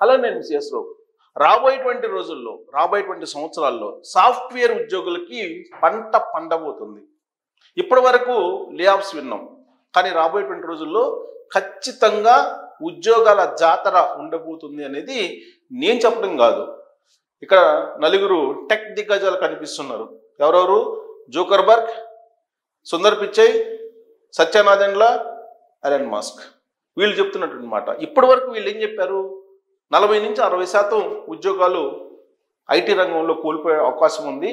అలానే సిఎస్లో రాబోయేటువంటి రోజుల్లో, రాబోయేటువంటి సంవత్సరాల్లో సాఫ్ట్వేర్ ఉద్యోగులకి పంట పండబోతుంది. ఇప్పటి వరకు లే ఆఫ్స్ విన్నాం, కానీ రాబోయేటువంటి రోజుల్లో ఖచ్చితంగా ఉద్యోగాల జాతర ఉండబోతుంది అనేది నేను చెప్పడం కాదు. ఇక్కడ నలుగురు టెక్ దిగ్గజాలు కనిపిస్తున్నారు. ఎవరెవరు? జూకర్బర్గ్, సుందర్ పిచ్చై, సత్య నాదెండ్ల, ఎలన్ మస్క్. వీళ్ళు చెప్తున్నటువంటి మాట. ఇప్పటి వరకు వీళ్ళు ఏం చెప్పారు? 40 నుంచి 60% ఉద్యోగాలు ఐటీ రంగంలో కోల్పోయే అవకాశం ఉంది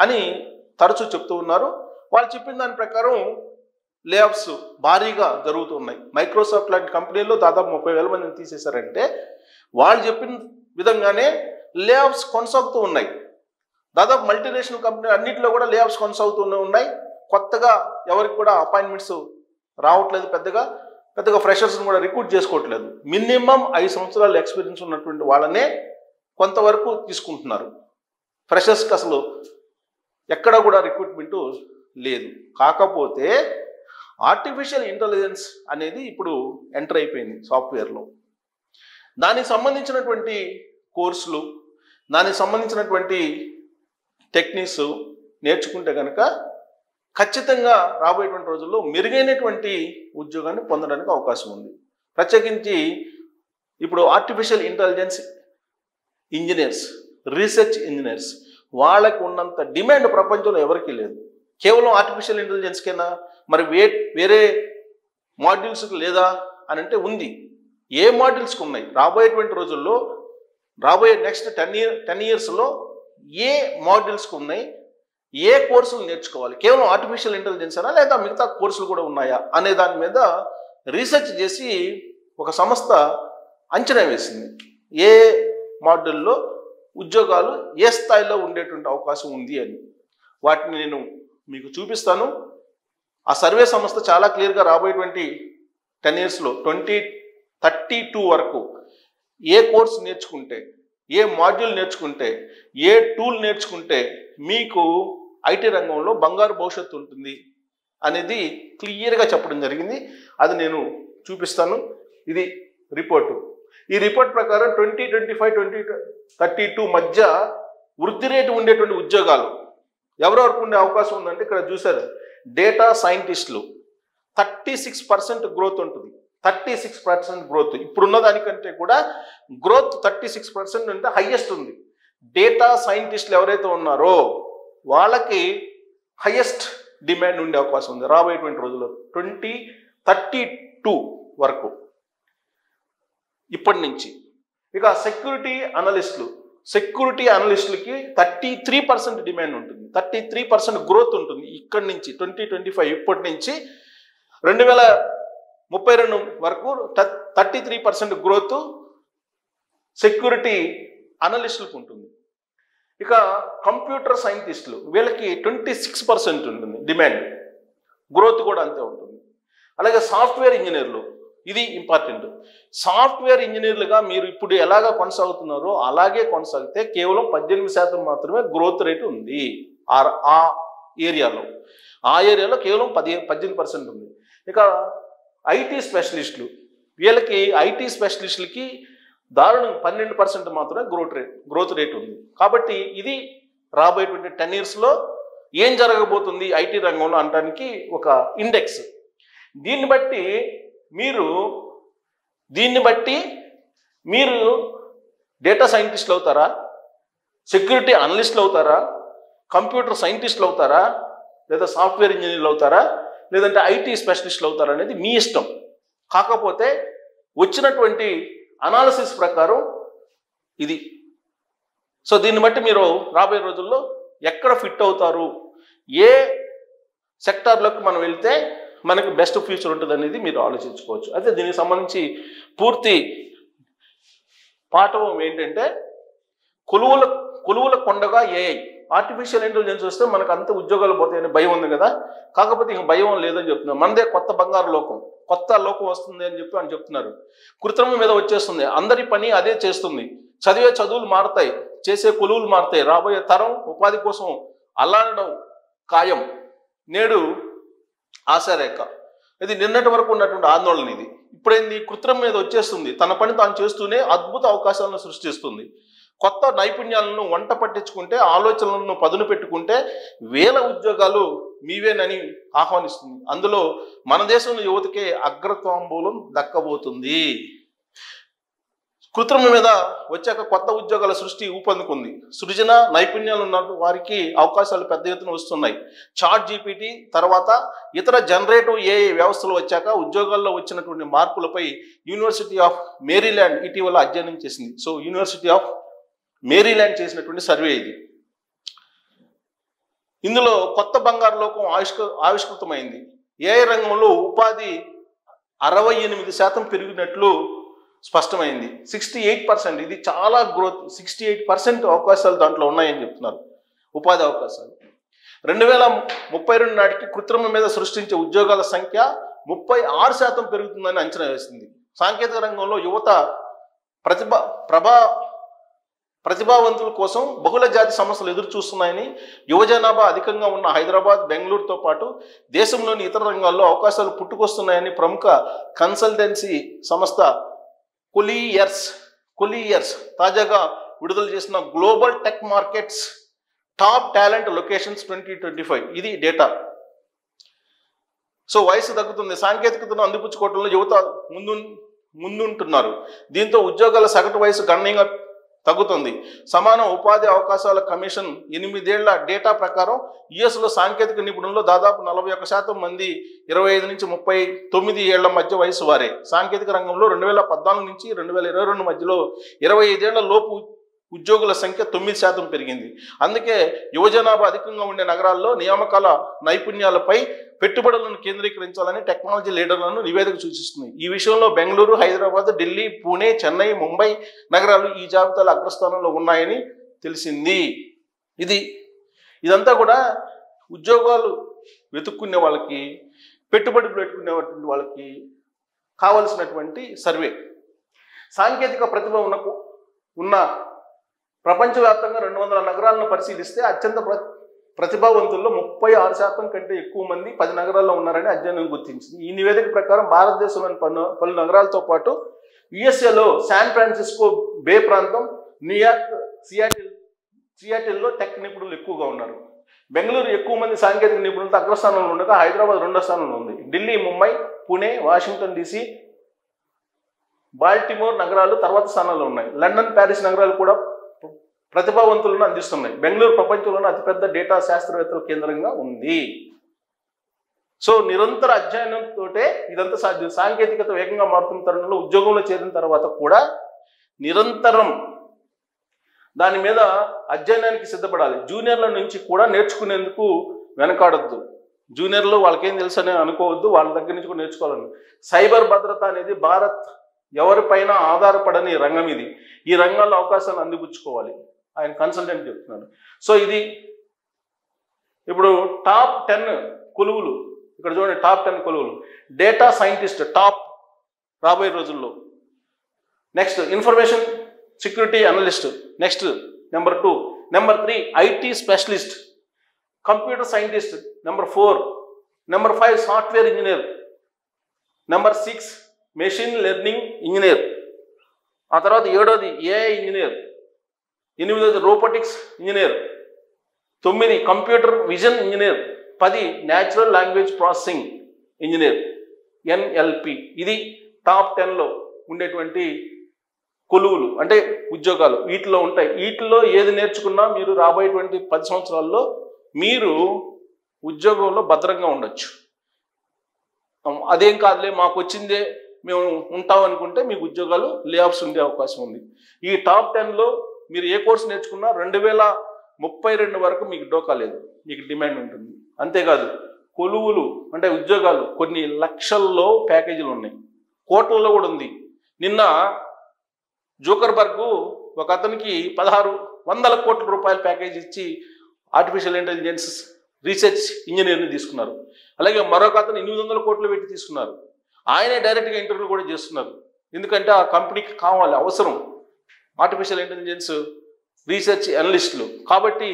అని తరచూ చెప్తూ ఉన్నారు. వాళ్ళు చెప్పిన దాని ప్రకారం లే ఆఫ్స్ భారీగా జరుగుతున్నాయి. మైక్రోసాఫ్ట్ లాంటి కంపెనీల్లో దాదాపు 30,000 మందిని తీసేశారంటే వాళ్ళు చెప్పిన విధంగానే లే ఆఫ్స్ కొనసాగుతూ ఉన్నాయి. దాదాపు మల్టీనేషనల్ కంపెనీ అన్నింటిలో కూడా లే ఆఫ్స్ కొనసాగుతూనే ఉన్నాయి. కొత్తగా ఎవరికి కూడా అపాయింట్మెంట్స్ రావట్లేదు, పెద్దగా ఫ్రెషర్స్ని కూడా రిక్రూట్ చేసుకోవట్లేదు. మినిమం 5 సంవత్సరాలు ఎక్స్పీరియన్స్ ఉన్నటువంటి వాళ్ళనే కొంతవరకు తీసుకుంటున్నారు. ఫ్రెషర్స్కి అసలు ఎక్కడ కూడా రిక్రూట్మెంట్ లేదు. కాకపోతే ఆర్టిఫిషియల్ ఇంటెలిజెన్స్ అనేది ఇప్పుడు ఎంటర్ అయిపోయింది సాఫ్ట్వేర్లో. దానికి సంబంధించినటువంటి కోర్సులు, దానికి సంబంధించినటువంటి టెక్నిక్స్ నేర్చుకుంటే కనుక ఖచ్చితంగా రాబోయేటువంటి రోజుల్లో మెరుగైనటువంటి ఉద్యోగాన్ని పొందడానికి అవకాశం ఉంది. ప్రత్యేకించి ఇప్పుడు artificial intelligence engineers, research engineers, వాళ్ళకు ఉన్నంత డిమాండ్ ప్రపంచంలో ఎవరికీ లేదు. కేవలం ఆర్టిఫిషియల్ ఇంటెలిజెన్స్కైనా మరి వేరే మాడ్యూల్స్కి లేదా అని అంటే ఉంది. ఏ మాడ్యూల్స్కి ఉన్నాయి? రాబోయేటువంటి రోజుల్లో, రాబోయే నెక్స్ట్ 10 ఇయర్స్లో ఏ మాడ్యూల్స్కి ఉన్నాయి, ఏ కోర్సులు నేర్చుకోవాలి, కేవలం ఆర్టిఫిషియల్ ఇంటెలిజెన్స్ అయినా లేదా మిగతా కోర్సులు కూడా ఉన్నాయా అనే దాని మీద రీసెర్చ్ చేసి ఒక సంస్థ అంచనా వేసింది. ఏ మాడ్యూల్లో ఉద్యోగాలు ఏ స్థాయిలో ఉండేటువంటి అవకాశం ఉంది అని. వాటిని నేను మీకు చూపిస్తాను. ఆ సర్వే సంస్థ చాలా క్లియర్గా రాబోయేటువంటి 10 ఇయర్స్లో 2032 వరకు ఏ కోర్సు నేర్చుకుంటే, ఏ మాడ్యూల్ నేర్చుకుంటే, ఏ టూల్ నేర్చుకుంటే మీకు ఐటీ రంగంలో బంగారు భవిష్యత్తు ఉంటుంది అనేది క్లియర్గా చెప్పడం జరిగింది. అది నేను చూపిస్తాను. ఇది రిపోర్టు. ఈ రిపోర్ట్ ప్రకారం 2025-2032 మధ్య వృద్ధి రేటు ఉండేటువంటి ఉద్యోగాలు ఎవరెవరికి ఉండే అవకాశం ఉందంటే ఇక్కడ చూసారు. డేటా సైంటిస్టులు 36% గ్రోత్ ఉంటుంది. 36% గ్రోత్. ఇప్పుడున్న దానికంటే కూడా గ్రోత్ 36% అంటే హైయెస్ట్ ఉంది. డేటా సైంటిస్టులు ఎవరైతే ఉన్నారో వాళ్ళకి హైయెస్ట్ డిమాండ్ ఉండే అవకాశం ఉంది రాబోయేటువంటి రోజుల్లో 2032 వరకు. ఇప్పటి నుంచి ఇక సెక్యూరిటీ అనలిస్టులకి 33% డిమాండ్ ఉంటుంది. 33% గ్రోత్ ఉంటుంది. ఇక్కడి నుంచి 2025 ఇప్పటి నుంచి 2032 వరకు 33% గ్రోత్ సెక్యూరిటీ అనలిస్టులకు ఉంటుంది. ఇక కంప్యూటర్ సైంటిస్టులు వీళ్ళకి 26% ఉంటుంది డిమాండ్, గ్రోత్ కూడా అంతే ఉంటుంది. అలాగే సాఫ్ట్వేర్ ఇంజనీర్లు, ఇది ఇంపార్టెంట్. సాఫ్ట్వేర్ ఇంజనీర్లుగా మీరు ఇప్పుడు ఎలాగా కొనసాగుతున్నారో అలాగే కొనసాగితే కేవలం 18% మాత్రమే గ్రోత్ రేటు ఉంది ఆ ఏరియాలో. ఆ ఏరియాలో కేవలం 18% ఉంది. ఇక ఐటీ స్పెషలిస్టులు, వీళ్ళకి ఐటీ స్పెషలిస్టులకి దారుణం 12% మాత్రమే గ్రోత్ రేట్ ఉంది. కాబట్టి ఇది రాబోయేటువంటి 10 ఇయర్స్లో ఏం జరగబోతుంది ఐటీ రంగంలో అనడానికి ఒక ఇండెక్స్. దీన్ని బట్టి మీరు డేటా సైంటిస్టులు అవుతారా, సెక్యూరిటీ అనలిస్టులు అవుతారా, కంప్యూటర్ సైంటిస్టులు అవుతారా, లేదా సాఫ్ట్వేర్ ఇంజనీర్లు అవుతారా, లేదంటే ఐటీ స్పెషలిస్టులు అవుతారా అనేది మీ ఇష్టం. కాకపోతే వచ్చినటువంటి అనాలిసిస్ ప్రకారం ఇది. సో దీన్ని బట్టి మీరు రాబోయే రోజుల్లో ఎక్కడ ఫిట్ అవుతారు, ఏ సెక్టార్లోకి మనం వెళ్తే మనకు బెస్ట్ ఫ్యూచర్ ఉంటుంది అనేది మీరు ఆలోచించుకోవచ్చు. అయితే దీనికి సంబంధించి పూర్తి పాఠం ఏంటంటే కొలువుల కొండగా ఏఐ, ఆర్టిఫిషియల్ ఇంటెలిజెన్స్ వస్తే మనకు అంత ఉద్యోగాలు పోతాయని భయం ఉంది కదా. కాకపోతే ఇంక భయం లేదని చెప్తున్నారు. మనదే కొత్త బంగారు లోకం, కొత్త లోకం వస్తుంది అని చెప్తున్నారు. కృత్రిమ మీద వచ్చేస్తుంది, అందరి పని అదే చేస్తుంది. చదివే చదువులు మారుతాయి, చేసే కొలువులు మారుతాయి. రాబోయే తరం ఉపాధి కోసం అల్లాడడం ఖాయం. నేడు ఆశారేఖ. ఇది నిన్నటి వరకు ఉన్నటువంటి ఆందోళన ఇది. ఇప్పుడేంది కృత్రిమ మీద వచ్చేస్తుంది, తన పని తాను చేస్తూనే అద్భుత అవకాశాలను సృష్టిస్తుంది. కొత్త నైపుణ్యాలను వంట పట్టించుకుంటే, ఆలోచనలను పదును పెట్టుకుంటే వేల ఉద్యోగాలు మీవేనని ఆహ్వానిస్తుంది. అందులో మన దేశంలో యువతకే అగ్రతాంబూలం దక్కబోతుంది. కృత్రిమ మీద వచ్చాక కొత్త ఉద్యోగాల సృష్టి ఊపందుకుంది. సృజన నైపుణ్యాలు ఉన్న వారికి అవకాశాలు పెద్ద ఎత్తున వస్తున్నాయి. చాట్ జీపీటీ తర్వాత ఇతర జనరేటివ్ ఏఐ వ్యవస్థలు వచ్చాక ఉద్యోగాల్లో వచ్చినటువంటి మార్పులపై యూనివర్సిటీ ఆఫ్ మేరీల్యాండ్ ఇటీవల అధ్యయనం చేసింది. సో యూనివర్సిటీ ఆఫ్ మేరీల్యాండ్ చేసినటువంటి సర్వే ఇది. ఇందులో కొత్త బంగారు లోకం ఆవిష్కృతమైంది. ఏఐ రంగంలో ఉపాధి 68% పెరిగినట్లు స్పష్టమైంది. 68%, ఇది చాలా గ్రోత్. 68% అవకాశాలు దాంట్లో ఉన్నాయని చెప్తున్నారు, ఉపాధి అవకాశాలు. 2032 నాటికి కృత్రిమ మీద సృష్టించే ఉద్యోగాల సంఖ్య 36% పెరుగుతుందని అంచనా వేసింది. సాంకేతిక రంగంలో యువత ప్రతిభావంతుల కోసం బహుళ జాతి సంస్థలు ఎదురు చూస్తున్నాయని, యువ జనాభా అధికంగా ఉన్న హైదరాబాద్, బెంగళూరుతో పాటు దేశంలోని ఇతర రంగాల్లో అవకాశాలు పుట్టుకొస్తున్నాయని ప్రముఖ కన్సల్టెన్సీ సంస్థ కొలియర్స్ తాజాగా విడుదల చేసిన global tech markets top talent locations 2025 ఇది డేటా. సో వయసు తగ్గుతుంది, సాంకేతికతను అందిపుచ్చుకోవడంలో యువత ముందుంటున్నారు. దీంతో ఉద్యోగాల సగటు వయసు గణనీయంగా తగ్గుతుంది. సమాన ఉపాధి అవకాశాల కమిషన్ 8 ఏళ్ల డేటా ప్రకారం యుఎస్లో సాంకేతిక నిపుణుల్లో దాదాపు 41% మంది 25 నుంచి 39 ఏళ్ల మధ్య వయసు వారే. సాంకేతిక రంగంలో 2014 నుంచి 2022 మధ్యలో 25 ఏళ్ల లోపు ఉద్యోగుల సంఖ్య 9% పెరిగింది. అందుకే యువజనాభా అధికంగా ఉండే నగరాల్లో నియామకాల నైపుణ్యాలపై పెట్టుబడులను కేంద్రీకరించాలని టెక్నాలజీ లీడర్లను నివేదిక సూచిస్తుంది. ఈ విషయంలో బెంగళూరు, హైదరాబాద్, ఢిల్లీ, పూణే, చెన్నై, ముంబై నగరాలు ఈ జాబితాలో అగ్రస్థానంలో ఉన్నాయని తెలిసింది. ఇదంతా కూడా ఉద్యోగాలు వెతుక్కునే వాళ్ళకి, పెట్టుబడులు పెట్టుకునేటువంటి వాళ్ళకి కావలసినటువంటి సర్వే. సాంకేతిక ప్రతిభ ఉన్న ప్రపంచవ్యాప్తంగా 200 నగరాలను పరిశీలిస్తే అత్యంత ప్రతిభావంతుల్లో 36% కంటే ఎక్కువ మంది 10 నగరాల్లో ఉన్నారని అధ్యయనం గుర్తించింది. ఈ నివేదిక ప్రకారం భారతదేశంలోని పలు నగరాలతో పాటు యుఎస్ఏలో శాన్ ఫ్రాన్సిస్కో బే ప్రాంతం, న్యూయార్క్, సియాటిల్లో టెక్ నిపుణులు ఎక్కువగా ఉన్నారు. బెంగళూరు ఎక్కువ మంది సాంకేతిక నిపుణులతో అగ్రస్థానంలో ఉండగా హైదరాబాద్ 2వ స్థానంలో ఉంది. Delhi, Mumbai, Pune, Washington DC, Baltimore నగరాలు తర్వాత స్థానాల్లో ఉన్నాయి. లండన్, ప్యారిస్ నగరాలు కూడా ప్రతిభావంతులను అందిస్తున్నాయి. బెంగళూరు ప్రపంచంలోనే అతిపెద్ద డేటా శాస్త్రవేత్తల కేంద్రంగా ఉంది. సో నిరంతర అధ్యయనంతో ఇదంతా సాధ్యం. సాంకేతికత వేగంగా మారుతున్న తరుణంలో ఉద్యోగంలో చేరిన తర్వాత కూడా నిరంతరం దాని మీద అధ్యయనానికి సిద్ధపడాలి. జూనియర్ల నుంచి కూడా నేర్చుకునేందుకు వెనకాడొద్దు. జూనియర్లు వాళ్ళకేం తెలుసు అని అనుకోవద్దు, వాళ్ళ దగ్గర నుంచి కూడా నేర్చుకోవాలని. సైబర్ భద్రత అనేది భారత్ ఎవరిపైన ఆధారపడని రంగం ఇది. ఈ రంగాల్లో అవకాశాలు అందిపుచ్చుకోవాలి, ఆయన కన్సల్టెంట్ చెప్తున్నాడు. సో ఇది ఇప్పుడు టాప్ 10 కొలువులు. ఇక్కడ చూడండి, టాప్ 10 కొలువులు. డేటా సైంటిస్ట్ టాప్ రాబోయే రోజుల్లో. Next information security analyst, next number 2. Number 3 IT specialist, computer scientist number 4. Number 5 software engineer. Number 6 machine learning engineer. ఆ తర్వాత 7వది ఏఐ ఇంజనీర్. 8వది robotics engineer. 9 computer vision engineer. 10 natural language processing engineer, NLP. ఇది top 10లో ఉండేటువంటి కొలువులు, అంటే ఉద్యోగాలు వీటిలో ఉంటాయి. వీటిలో ఏది నేర్చుకున్నా మీరు రాబోయేటువంటి 10 సంవత్సరాల్లో మీరు ఉద్యోగంలో భద్రంగా ఉండొచ్చు. అదేం కాదులే మాకు వచ్చిందే మేము ఉంటాం అనుకుంటే మీకు ఉద్యోగాలు లే ఆఫ్స్ ఉండే అవకాశం ఉంది. ఈ టాప్ 10లో మీరు ఏ కోర్సు నేర్చుకున్నా 2032 వరకు మీకు డోకా లేదు, మీకు డిమాండ్ ఉంటుంది. అంతేకాదు కొలువులు అంటే ఉద్యోగాలు కొన్ని లక్షల్లో ప్యాకేజీలు ఉన్నాయి, కోట్లలో కూడా ఉంది. నిన్న జోకర్బర్గ్ ఒక అతనికి 1600 కోట్ల రూపాయల ప్యాకేజ్ ఇచ్చి ఆర్టిఫిషియల్ ఇంటెలిజెన్స్ రీసెర్చ్ ఇంజనీర్ని తీసుకున్నారు. అలాగే మరొక అతను 800 కోట్లు పెట్టి తీసుకున్నారు. ఆయనే డైరెక్ట్గా ఇంటర్వ్యూ కూడా చేస్తున్నారు. ఎందుకంటే ఆ కంపెనీకి కావాలి, అవసరం ఆర్టిఫిషియల్ ఇంటెలిజెన్స్ రీసెర్చ్ అనలిస్టులు. కాబట్టి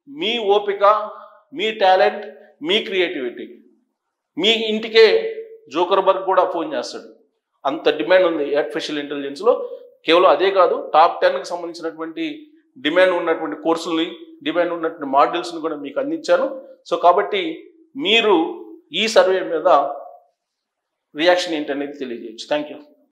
మీ ఓపిక, మీ టాలెంట్, మీ క్రియేటివిటీ, మీ ఇంటికే జోకర్బర్గ్ కూడా ఫోన్ చేస్తాడు. అంత డిమాండ్ ఉంది ఆర్టిఫిషియల్ ఇంటెలిజెన్స్లో. కేవలం అదే కాదు, టాప్ 10కి సంబంధించినటువంటి డిమాండ్ ఉన్నటువంటి కోర్సుల్ని, డిమాండ్ ఉన్నటువంటి మాడ్యూల్స్ని కూడా మీకు అందించాను. సో కాబట్టి మీరు ఈ సర్వే మీద రియాక్షన్ ఏంటనేది తెలియజేయచ్చు. Thank you.